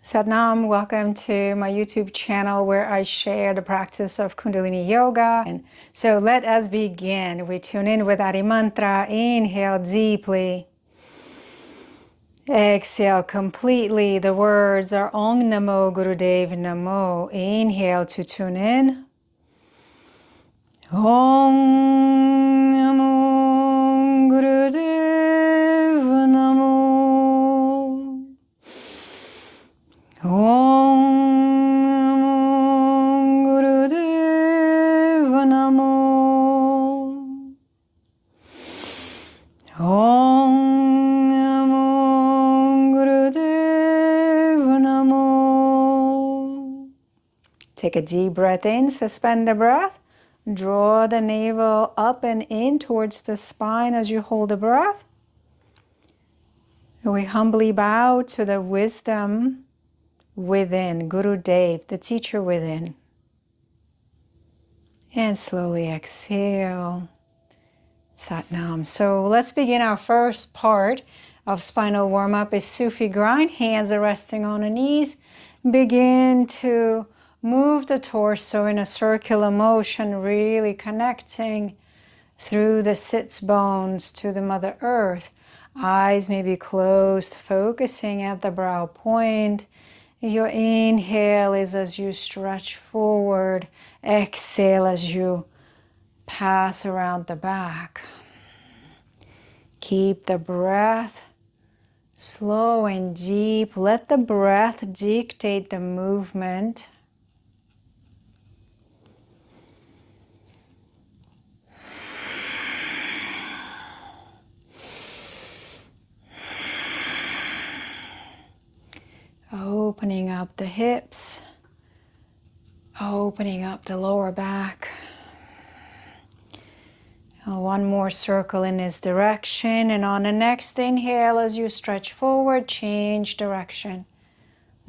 Satnam, welcome to my YouTube channel where I share the practice of Kundalini Yoga. And so let us begin. We tune in with Adi Mantra. Inhale deeply. Exhale completely. The words are Om Namo Gurudev Namo. Inhale to tune in. Om Namo Gurudev Namo. Om Namo Gurudev Namo. Om Namo Gurudev Namo. Take a deep breath in, suspend the breath. Draw the navel up and in towards the spine as you hold the breath. We humbly bow to the wisdom within, Guru Dev, the teacher within. And slowly exhale, Satnam. So let's begin our first part of spinal warm-up is Sufi grind. Hands are resting on the knees. Begin to move the torso in a circular motion, really connecting through the sits bones to the Mother Earth. Eyes may be closed, focusing at the brow point. Your inhale is as you stretch forward. Exhale as you pass around the back. Keep the breath slow and deep. Let the breath dictate the movement. Opening up the hips, opening up the lower back. One more circle in this direction, and on the next inhale, as you stretch forward, change direction.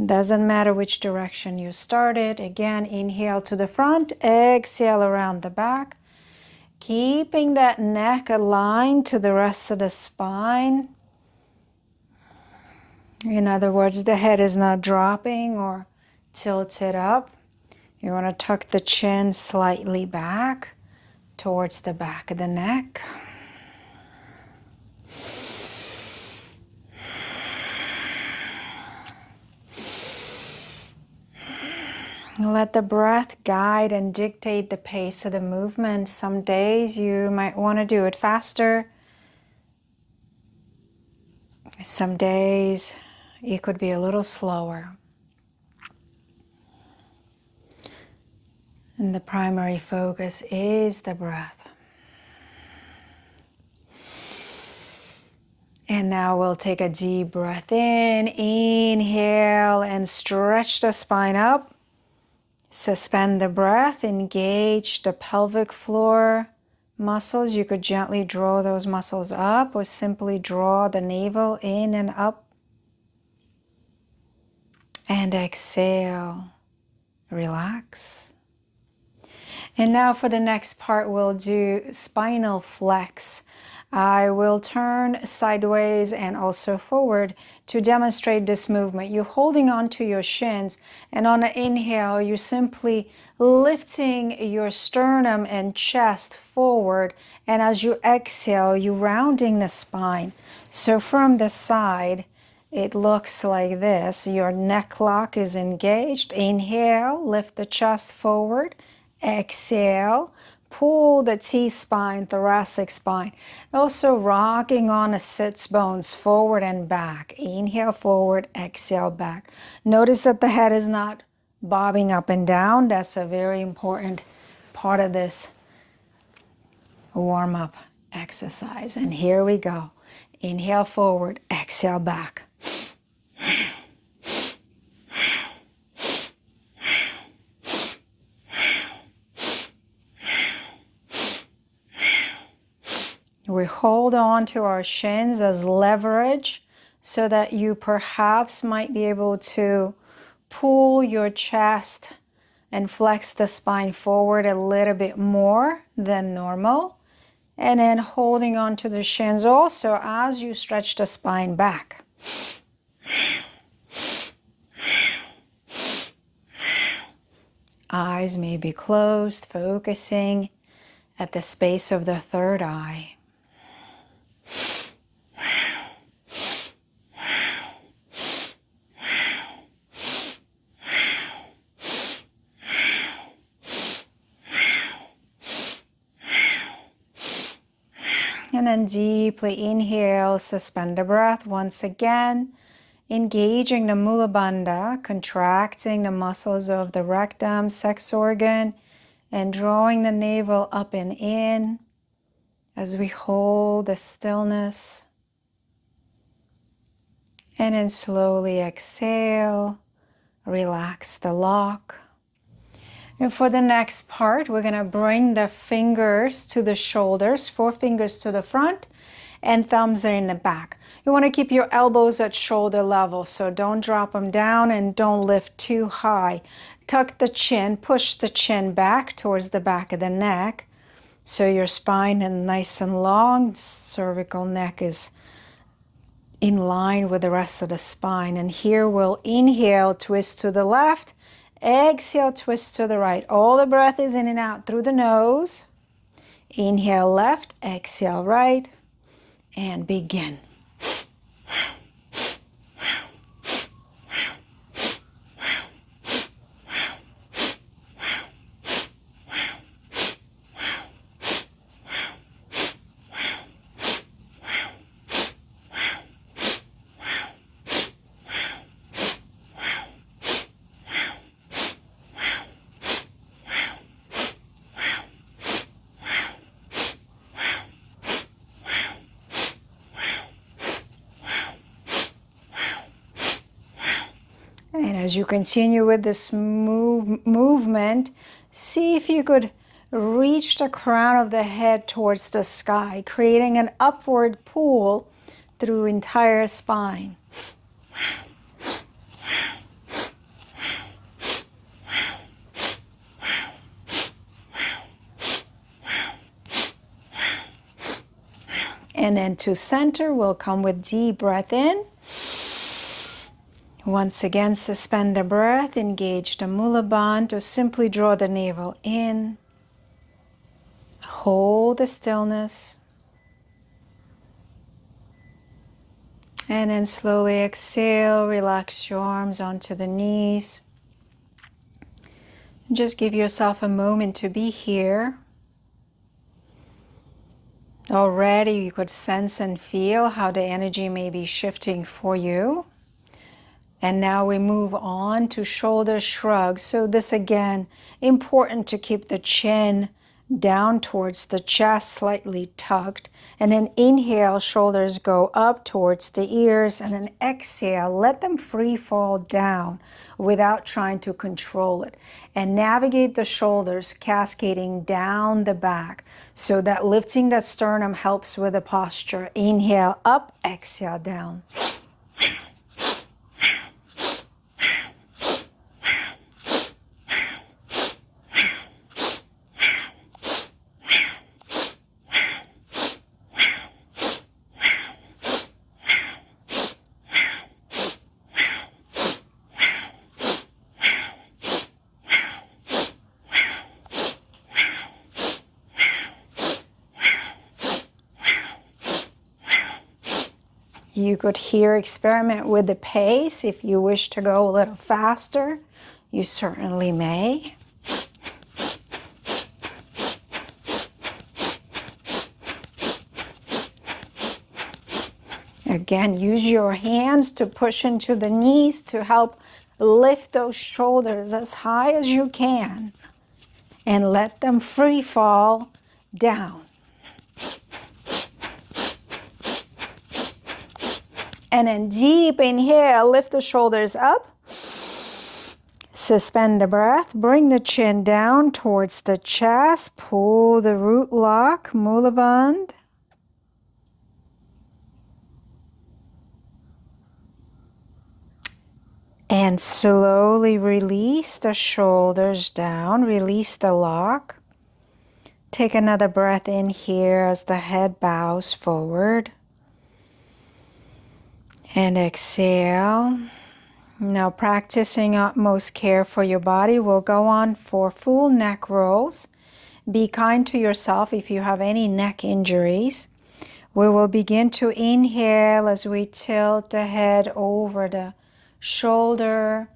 Doesn't matter which direction you started. Again, inhale to the front, exhale around the back, keeping that neck aligned to the rest of the spine. In other words, the head is not dropping or tilted up. You want to tuck the chin slightly back towards the back of the neck. Let the breath guide and dictate the pace of the movement. Some days you might want to do it faster. Some days it could be a little slower. And the primary focus is the breath. And now we'll take a deep breath in. Inhale and stretch the spine up. Suspend the breath. Engage the pelvic floor muscles. You could gently draw those muscles up or simply draw the navel in and up. And exhale, relax. And now for the next part, we'll do spinal flex. I will turn sideways and also forward to demonstrate this movement. You're holding on to your shins, and on the inhale, you're simply lifting your sternum and chest forward. And as you exhale, you're rounding the spine. So from the side, it looks like this. Your neck lock is engaged. Inhale, lift the chest forward. Exhale, pull the T-spine, thoracic spine. Also rocking on the sits bones forward and back. Inhale forward, exhale back. Notice that the head is not bobbing up and down. That's a very important part of this warm-up exercise. And here we go. Inhale forward, exhale back. We hold on to our shins as leverage so that you perhaps might be able to pull your chest and flex the spine forward a little bit more than normal. And then holding on to the shins also as you stretch the spine back. Eyes may be closed, focusing at the space of the third eye. And then deeply inhale, suspend the breath once again, engaging the Mula Bandha, contracting the muscles of the rectum, sex organ, and drawing the navel up and in as we hold the stillness. And then slowly exhale, relax the lock. And for the next part, we're going to bring the fingers to the shoulders, 4 fingers to the front, and thumbs are in the back. You want to keep your elbows at shoulder level, so don't drop them down and don't lift too high. Tuck the chin, push the chin back towards the back of the neck, so your spine is nice and long, cervical neck is in line with the rest of the spine. And here we'll inhale, twist to the left, exhale, twist to the right. All the breath is in and out through the nose. Inhale left, exhale right, and begin. And as you continue with this movement, see if you could reach the crown of the head towards the sky, creating an upward pull through entire spine. And then to center, we'll come with deep breath in. Once again, suspend the breath, engage the Mula Bandha to simply draw the navel in. Hold the stillness. And then slowly exhale, relax your arms onto the knees. Just give yourself a moment to be here. Already you could sense and feel how the energy may be shifting for you. And now we move on to shoulder shrugs. So this again, important to keep the chin down towards the chest, slightly tucked. And then inhale, shoulders go up towards the ears. And then exhale, let them free fall down without trying to control it. And navigate the shoulders, cascading down the back. So that lifting the sternum helps with the posture. Inhale up, exhale down. You could here experiment with the pace. If you wish to go a little faster, you certainly may. Again, use your hands to push into the knees to help lift those shoulders as high as you can and let them free fall down. And then deep inhale, lift the shoulders up. Suspend the breath, bring the chin down towards the chest, pull the root lock, Mula Bandha. And slowly release the shoulders down, release the lock. Take another breath in here as the head bows forward. And exhale, Now practicing utmost care for your body. We'll go on for full neck rolls. Be kind to yourself if you have any neck injuries. We will begin to inhale as we tilt the head over the shoulder,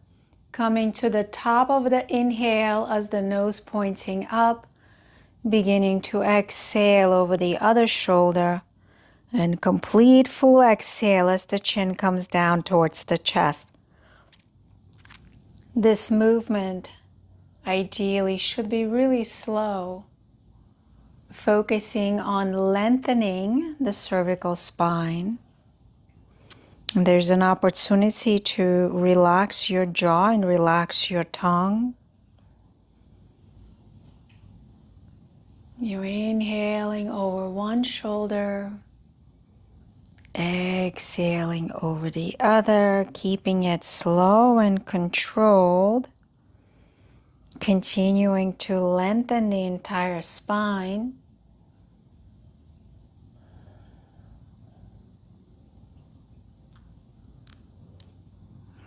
coming to the top of the inhale as the nose pointing up, beginning to exhale over the other shoulder, and complete full exhale as the chin comes down towards the chest. This movement ideally should be really slow, focusing on lengthening the cervical spine. And there's an opportunity to relax your jaw and relax your tongue. You're inhaling over one shoulder, exhaling over the other, keeping it slow and controlled, continuing to lengthen the entire spine.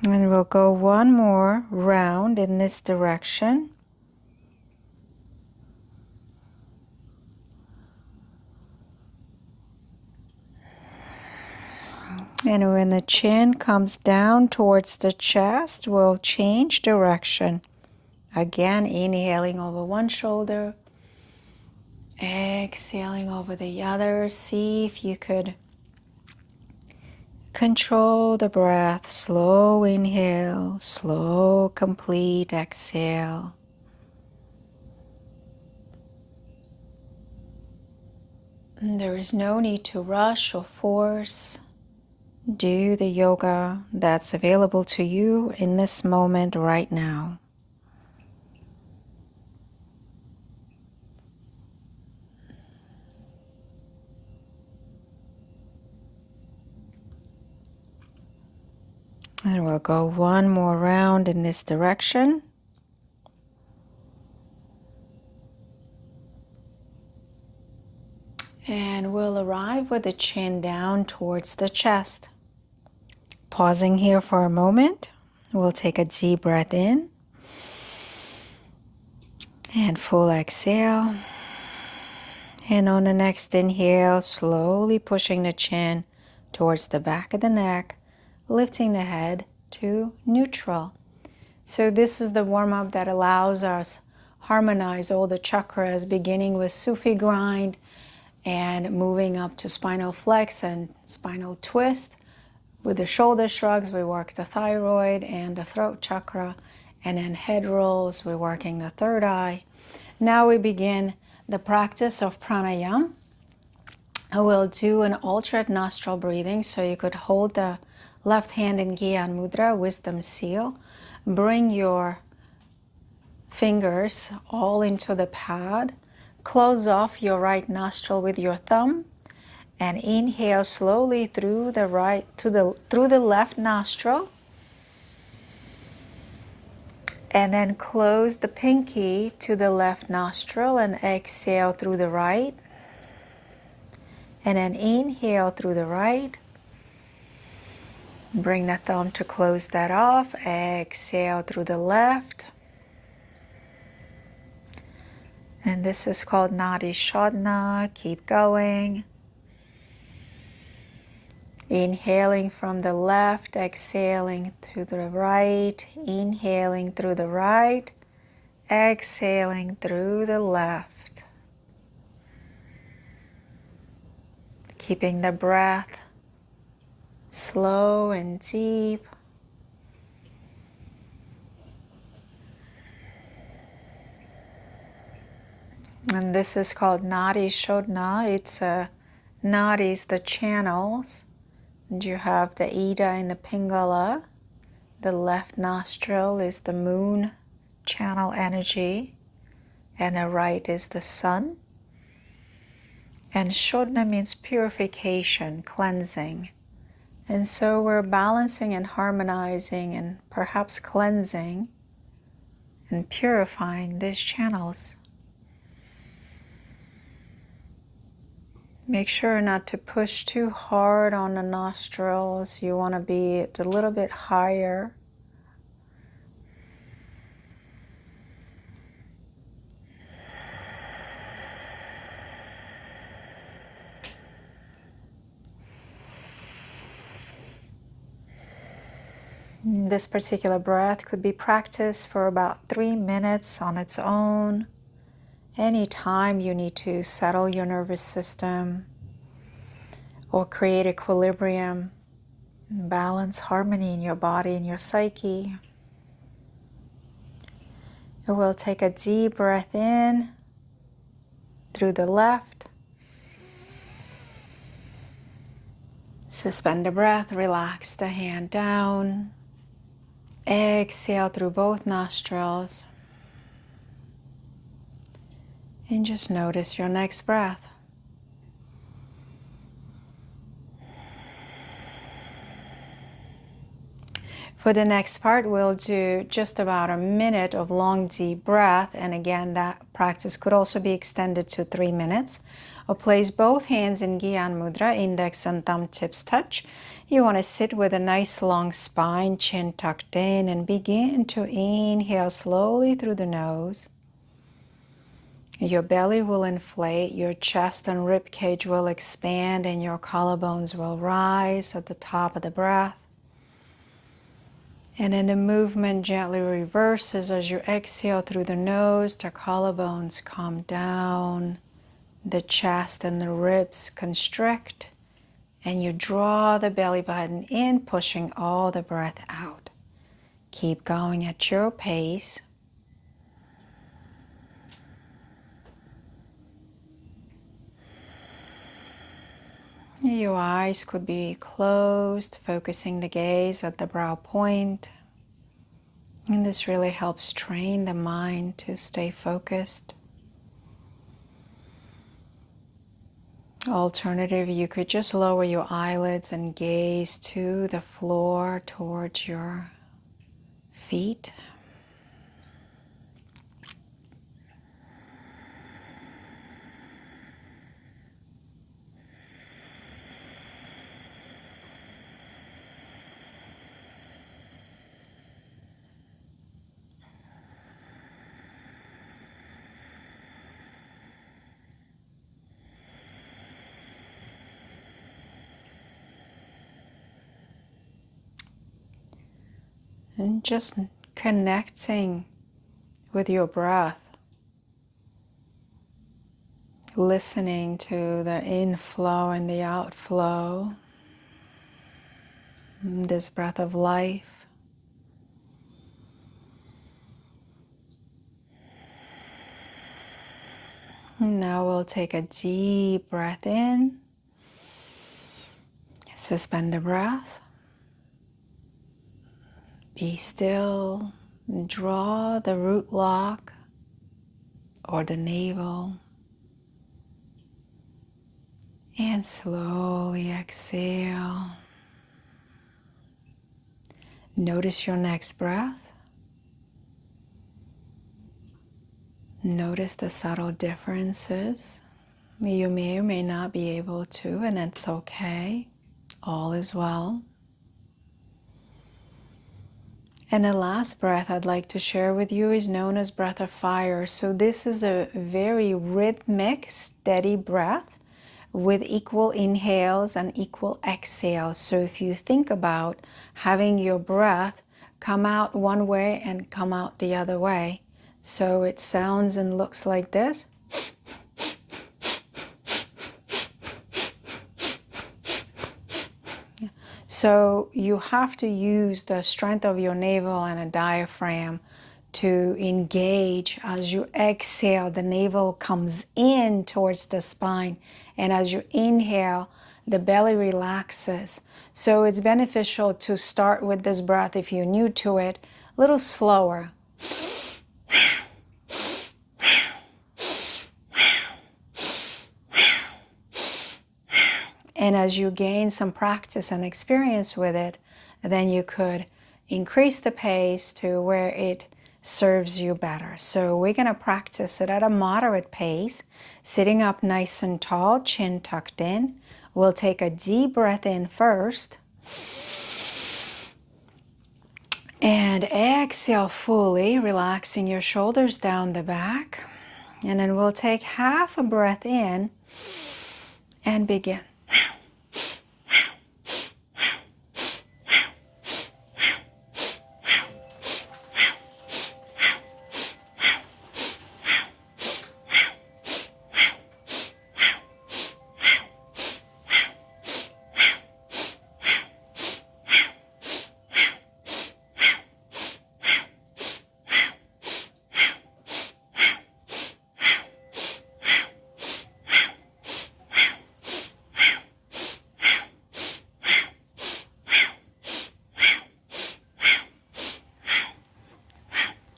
And we'll go one more round in this direction. And when the chin comes down towards the chest, we'll change direction. Again, inhaling over one shoulder, exhaling over the other. See if you could control the breath. Slow inhale, slow complete exhale. And there is no need to rush or force. Do the yoga that's available to you in this moment right now. And we'll go one more round in this direction. And we'll arrive with the chin down towards the chest. Pausing here for a moment, we'll take a deep breath in and full exhale. And on the next inhale, slowly pushing the chin towards the back of the neck, lifting the head to neutral. So this is the warm-up that allows us harmonize all the chakras, beginning with Sufi grind and moving up to spinal flex and spinal twist. With the shoulder shrugs, we work the thyroid and the throat chakra, and then head rolls, we're working the third eye. Now we begin the practice of pranayama. We'll do an alternate nostril breathing, so you could hold the left hand in Gyan Mudra, wisdom seal. Bring your fingers all into the pad. Close off your right nostril with your thumb and inhale slowly through the left nostril. And then close the pinky to the left nostril and exhale through the right. And then inhale through the right. Bring the thumb to close that off. Exhale through the left. And this is called Nadi Sodhana. Keep going. Inhaling from the left, exhaling to the right. Inhaling through the right, exhaling through the left. Keeping the breath slow and deep. And this is called Nadi Sodhana. It's nadis, the channels. And you have the Ida and the Pingala. The left nostril is the moon channel energy, and the right is the sun. And Shodhana means purification, cleansing. And so we're balancing and harmonizing and perhaps cleansing and purifying these channels. Make sure not to push too hard on the nostrils. You want to be a little bit higher This particular breath could be practiced for about 3 minutes on its own. Anytime you need to settle your nervous system or create equilibrium, balance, harmony in your body and your psyche. We'll take a deep breath in through the left. Suspend the breath, relax the hand down. Exhale through both nostrils. And just notice your next breath. For the next part, we'll do just about a minute of long, deep breath. And again, that practice could also be extended to 3 minutes. Or place both hands in Gyan Mudra, index and thumb tips touch. You want to sit with a nice long spine, chin tucked in, and begin to inhale slowly through the nose. Your belly will inflate, your chest and rib cage will expand, and your collarbones will rise at the top of the breath. And then the movement gently reverses as you exhale through the nose. The collarbones come down, the chest and the ribs constrict, and you draw the belly button in, pushing all the breath out. Keep going at your pace. Your eyes could be closed, focusing the gaze at the brow point. And this really helps train the mind to stay focused. Alternative, you could just lower your eyelids and gaze to the floor towards your feet. And just connecting with your breath, listening to the inflow and the outflow, this breath of life. Now we'll take a deep breath in, suspend the breath. Be still, draw the root lock or the navel, and slowly exhale. Notice your next breath. Notice the subtle differences. You may or may not be able to, and it's okay. All is well. And the last breath I'd like to share with you is known as breath of fire. So this is a very rhythmic, steady breath with equal inhales and equal exhales. So if you think about having your breath come out one way and come out the other way, so it sounds and looks like this. So you have to use the strength of your navel and a diaphragm to engage. As you exhale, the navel comes in towards the spine, and as you inhale, the belly relaxes. So it's beneficial to start with this breath, if you're new to it, a little slower. And as you gain some practice and experience with it, then you could increase the pace to where it serves you better. So we're going to practice it at a moderate pace, sitting up nice and tall, chin tucked in. We'll take a deep breath in first. And exhale fully, relaxing your shoulders down the back. And then we'll take half a breath in and begin.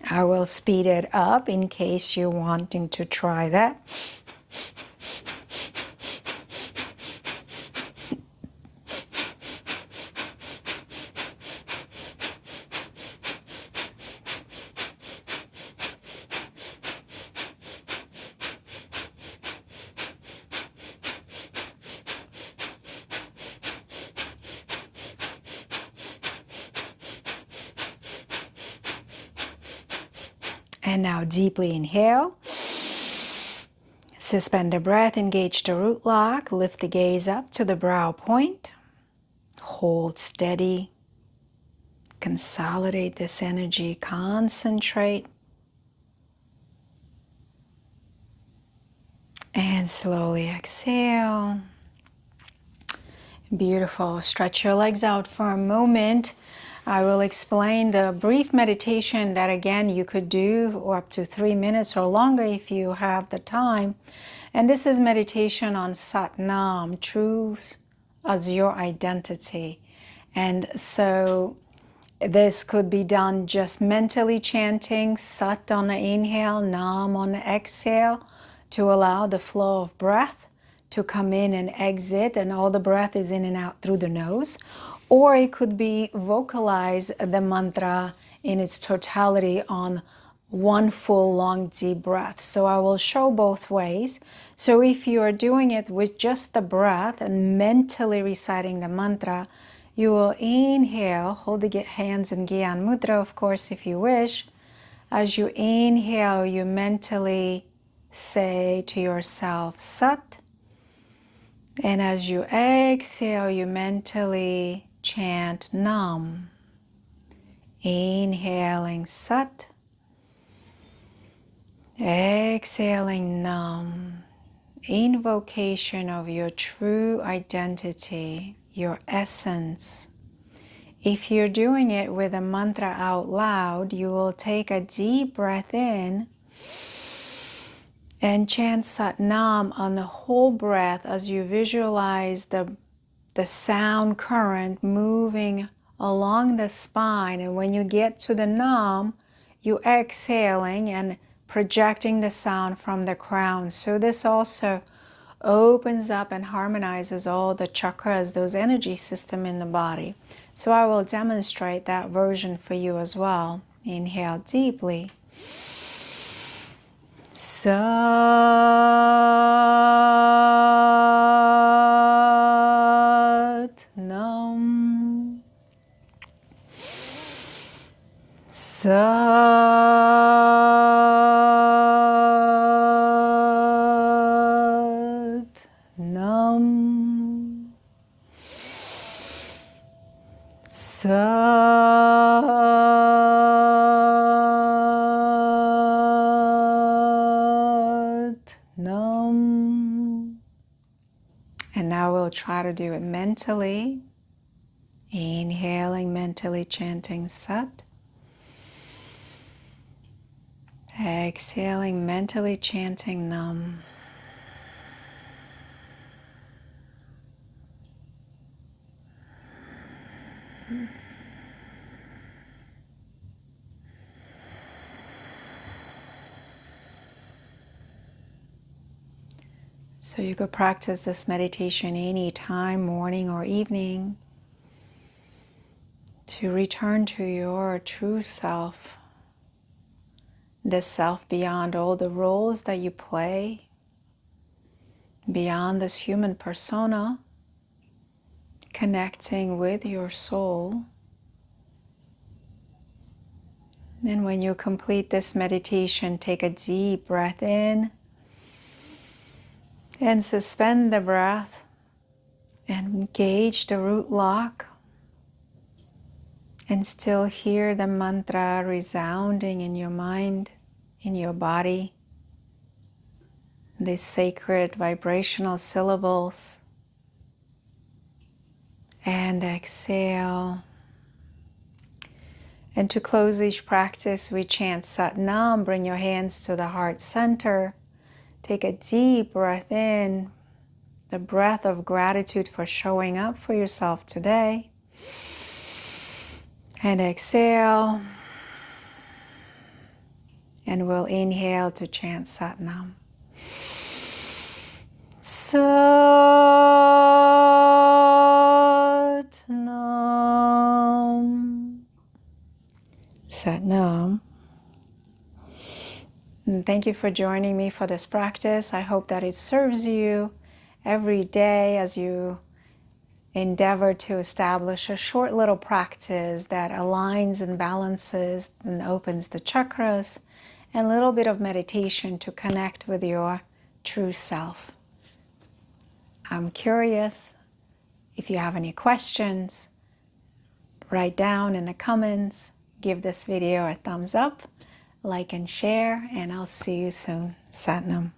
I will speed it up in case you're wanting to try that. And now deeply inhale. Suspend the breath, engage the root lock, lift the gaze up to the brow point. Hold steady. Consolidate this energy, concentrate. And slowly exhale. Beautiful. Stretch your legs out for a moment. I will explain the brief meditation that again you could do or up to 3 minutes or longer if you have the time. And this is meditation on Sat Nam, truth as your identity. And so this could be done just mentally chanting Sat on the inhale, Nam on the exhale, to allow the flow of breath to come in and exit, and all the breath is in and out through the nose. Or it could be vocalize the mantra in its totality on one full long deep breath. So I will show both ways. So if you are doing it with just the breath and mentally reciting the mantra, you will inhale, hold the hands in Gyan Mudra, of course, if you wish. As you inhale, you mentally say to yourself, Sat. And as you exhale, you mentally chant Nam. Inhaling Sat. Exhaling Nam. Invocation of your true identity, your essence. If you're doing it with a mantra out loud, you will take a deep breath in and chant Sat Nam on the whole breath as you visualize the sound current moving along the spine. And when you get to the Nam, you exhaling and projecting the sound from the crown. So this also opens up and harmonizes all the chakras, those energy system in the body. So I will demonstrate that version for you as well. Inhale deeply. Sat Nam. Sat Nam. Sat Nam. And now we'll try to do it mentally. Inhaling, mentally chanting Sat. Exhaling, mentally chanting Nam. So you could practice this meditation any time, morning or evening, to return to your true self, the self beyond all the roles that you play, beyond this human persona, connecting with your soul. And when you complete this meditation, take a deep breath in and suspend the breath and engage the root lock and still hear the mantra resounding in your mind, in your body, these sacred vibrational syllables. And exhale. And to close each practice, we chant Sat Nam. Bring your hands to the heart center. Take a deep breath in, the breath of gratitude for showing up for yourself today. And exhale. And we'll inhale to chant Satnam. Satnam. Satnam. And thank you for joining me for this practice. I hope that it serves you every day as you endeavor to establish a short little practice that aligns and balances and opens the chakras, and a little bit of meditation to connect with your true self. I'm curious. If you have any questions, write down in the comments, give this video a thumbs up, like and share, and I'll see you soon. Satnam.